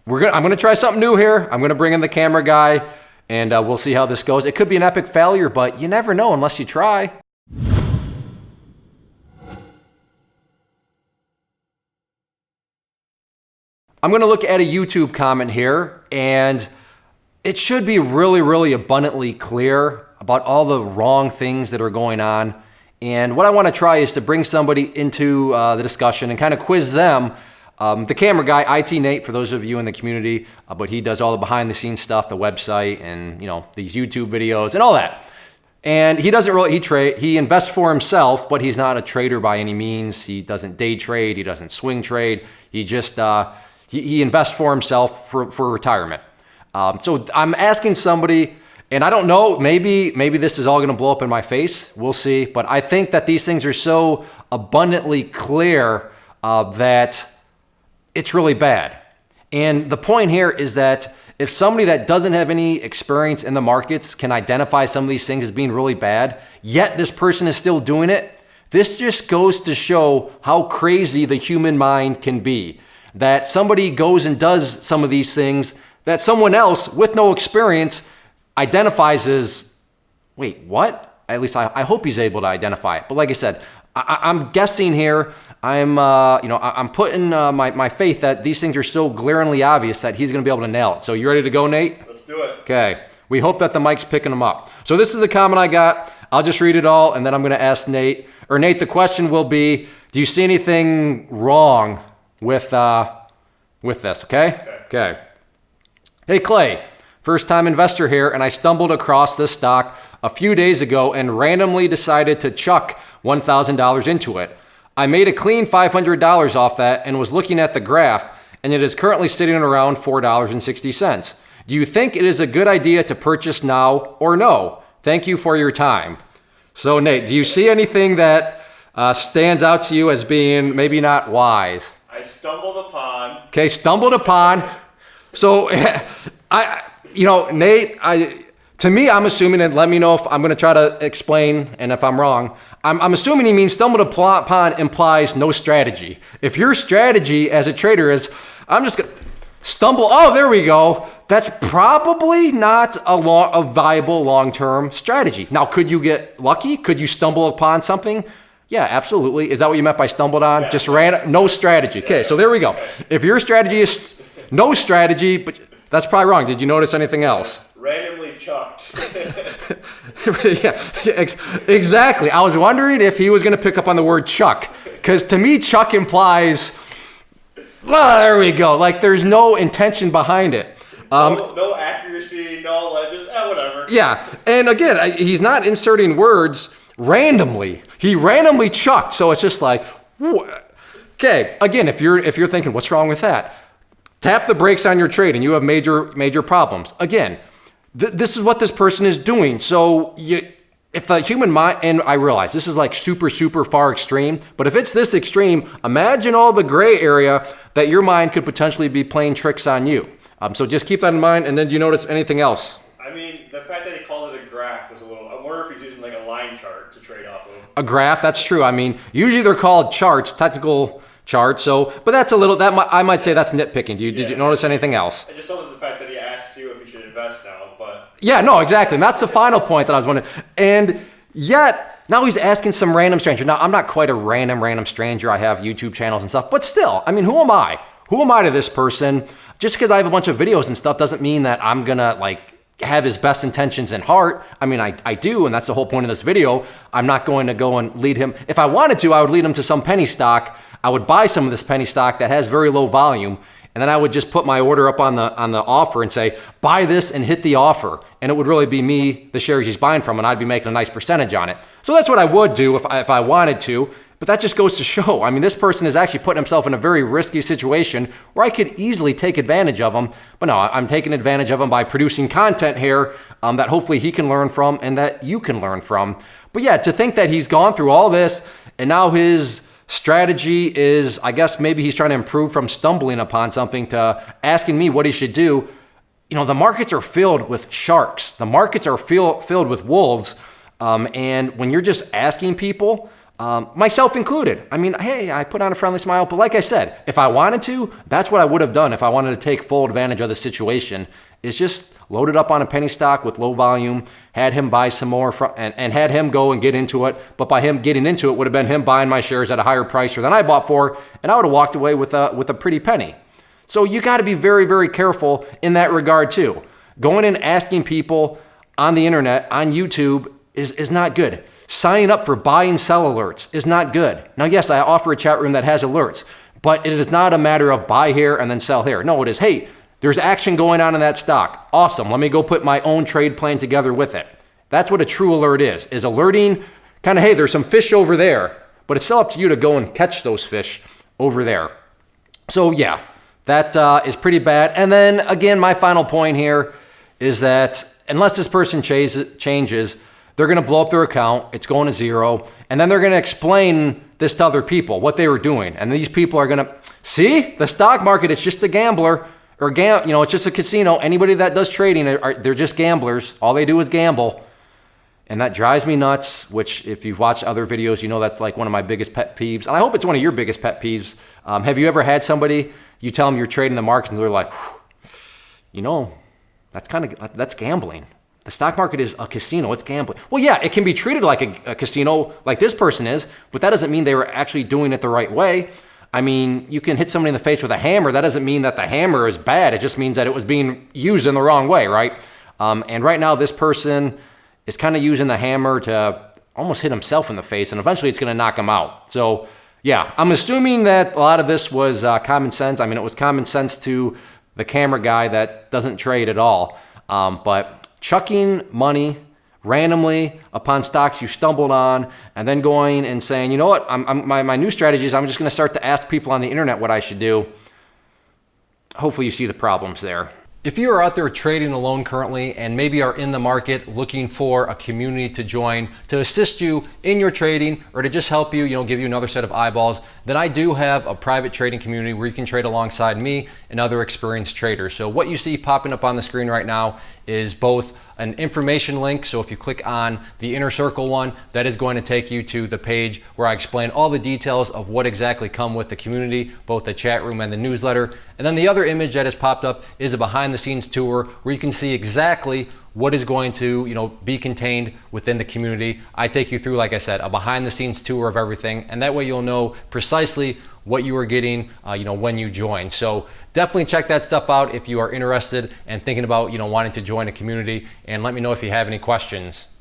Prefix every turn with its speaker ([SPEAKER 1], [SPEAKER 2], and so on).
[SPEAKER 1] I'm gonna try something new here. I'm gonna bring in the camera guy, and we'll see how this goes. It could be an epic failure, but you never know unless you try. I'm gonna look at a YouTube comment here, and it should be really, really abundantly clear about all the wrong things that are going on. And what I wanna try is to bring somebody into the discussion and kind of quiz them. The camera guy, IT Nate, for those of you in the community, but he does all the behind the scenes stuff, the website and these YouTube videos and all that. And he doesn't really, he invests for himself, but he's not a trader by any means. He doesn't day trade, he doesn't swing trade. He just, he invests for himself for retirement. So I'm asking somebody, and I don't know, maybe this is all gonna blow up in my face, we'll see. But I think that these things are so abundantly clear that it's really bad. And the point here is that if somebody that doesn't have any experience in the markets can identify some of these things as being really bad, yet this person is still doing it, this just goes to show how crazy the human mind can be. That somebody goes and does some of these things that someone else with no experience identifies as, wait, what? At least I hope he's able to identify it. But like I said, I'm guessing here, I'm putting my faith that these things are so glaringly obvious that he's gonna be able to nail it. So you ready to go, Nate?
[SPEAKER 2] Let's do it.
[SPEAKER 1] Okay, we hope that the mic's picking them up. So this is the comment I got. I'll just read it all and then I'm gonna ask Nate, the question will be, do you see anything wrong with this, okay? Okay. Hey Clay, first time investor here, and I stumbled across this stock a few days ago and randomly decided to chuck $1,000 into it. I made a clean $500 off that and was looking at the graph, and it is currently sitting around $4.60. Do you think it is a good idea to purchase now or no? Thank you for your time. So Nate, do you see anything that stands out to you as being maybe not wise?
[SPEAKER 2] I stumbled upon.
[SPEAKER 1] Okay, stumbled upon. So Nate, to me, I'm assuming, and let me know if I'm gonna try to explain and if I'm wrong, I'm assuming he means stumbled upon implies no strategy. If your strategy as a trader is, I'm just gonna stumble, oh, there we go. That's probably not a viable long-term strategy. Now, could you get lucky? Could you stumble upon something? Yeah, absolutely. Is that what you meant by stumbled on? Yeah. Just no strategy. Okay, so there we go. If your strategy is no strategy, but that's probably wrong. Did you notice anything else?
[SPEAKER 2] Randomly chucked.
[SPEAKER 1] Yeah, exactly. I was wondering if he was going to pick up on the word chuck, because to me, chuck implies, there we go. Like there's no intention behind it.
[SPEAKER 2] No accuracy, just whatever.
[SPEAKER 1] Yeah, and again, he's not inserting words randomly. He randomly chucked, so it's just like, okay. Again, if you're thinking, what's wrong with that? Tap the brakes on your trade, and you have major problems. Again, this is what this person is doing. So if the human mind, and I realize this is like super far extreme, but if it's this extreme, imagine all the gray area that your mind could potentially be playing tricks on you. So just keep that in mind. And then do you notice anything else?
[SPEAKER 2] I mean, the fact that he called it a graph was a little, I wonder if he's using like a line chart to trade off of.
[SPEAKER 1] A graph, that's true. I mean, usually they're called charts, technical charts. So, but that's a little, I might say that's nitpicking. Did you notice anything else?
[SPEAKER 2] I just thought the fact that he asked you if you should invest now, but.
[SPEAKER 1] Yeah, no, exactly. And that's the final point that I was wondering. And yet, now he's asking some random stranger. Now, I'm not quite a random stranger. I have YouTube channels and stuff, but still, I mean, who am I? Who am I to this person? Just because I have a bunch of videos and stuff doesn't mean that I'm gonna have his best intentions in heart. I mean, I do, and that's the whole point of this video. I'm not going to go and lead him. If I wanted to, I would lead him to some penny stock. I would buy some of this penny stock that has very low volume, and then I would just put my order up on the offer and say, buy this and hit the offer. And it would really be me, the shares he's buying from, and I'd be making a nice percentage on it. So that's what I would do if I wanted to. But that just goes to show, I mean, this person is actually putting himself in a very risky situation where I could easily take advantage of him. But no, I'm taking advantage of him by producing content here that hopefully he can learn from and that you can learn from. But yeah, to think that he's gone through all this and now his strategy is, I guess maybe he's trying to improve from stumbling upon something to asking me what he should do. You know, the markets are filled with sharks. The markets are filled with wolves. And when you're just asking people, myself included. I mean, hey, I put on a friendly smile, but like I said, if I wanted to, that's what I would have done if I wanted to take full advantage of the situation, is just loaded up on a penny stock with low volume, had him buy some more and had him go and get into it. But by him getting into it would have been him buying my shares at a higher price than I bought for, and I would have walked away with a pretty penny. So you got to be very, very careful in that regard too. Going and asking people on the internet, on YouTube, is not good. Signing up for buy and sell alerts is not good. Now, yes, I offer a chat room that has alerts, but it is not a matter of buy here and then sell here. No, it is, hey, there's action going on in that stock. Awesome, let me go put my own trade plan together with it. That's what a true alert is alerting kind of, hey, there's some fish over there, but it's still up to you to go and catch those fish over there. So yeah, that is pretty bad. And then again, my final point here is that unless this person changes, they're going to blow up their account. It's going to zero. And then they're going to explain this to other people, what they were doing. And these people are going to, see, the stock market is just a gambler, or it's just a casino. Anybody that does trading, they're just gamblers. All they do is gamble. And that drives me nuts, which if you've watched other videos, you know that's like one of my biggest pet peeves. And I hope it's one of your biggest pet peeves. Have you ever had somebody, you tell them you're trading the market and they're like, that's gambling. The stock market is a casino, it's gambling. Well, yeah, it can be treated like a casino like this person is, but that doesn't mean they were actually doing it the right way. I mean, you can hit somebody in the face with a hammer. That doesn't mean that the hammer is bad. It just means that it was being used in the wrong way, right? And right now, this person is kind of using the hammer to almost hit himself in the face, and eventually it's going to knock him out. So, yeah, I'm assuming that a lot of this was common sense. I mean, it was common sense to the camera guy that doesn't trade at all. But chucking money randomly upon stocks you stumbled on, and then going and saying, you know what, my new strategy is I'm just going to start to ask people on the internet what I should do. Hopefully you see the problems there. If you are out there trading alone currently and maybe are in the market looking for a community to join to assist you in your trading or to just help you, give you another set of eyeballs, then I do have a private trading community where you can trade alongside me and other experienced traders. So what you see popping up on the screen right now is both an information link. So if you click on the inner circle one, that is going to take you to the page where I explain all the details of what exactly come with the community, both the chat room and the newsletter. And then the other image that has popped up is a behind the scenes tour where you can see exactly what is going to be contained within the community. I take you through, like I said, a behind the scenes tour of everything, and that way you'll know precisely what you are getting when you join. So definitely check that stuff out if you are interested and thinking about wanting to join a community, and let me know if you have any questions.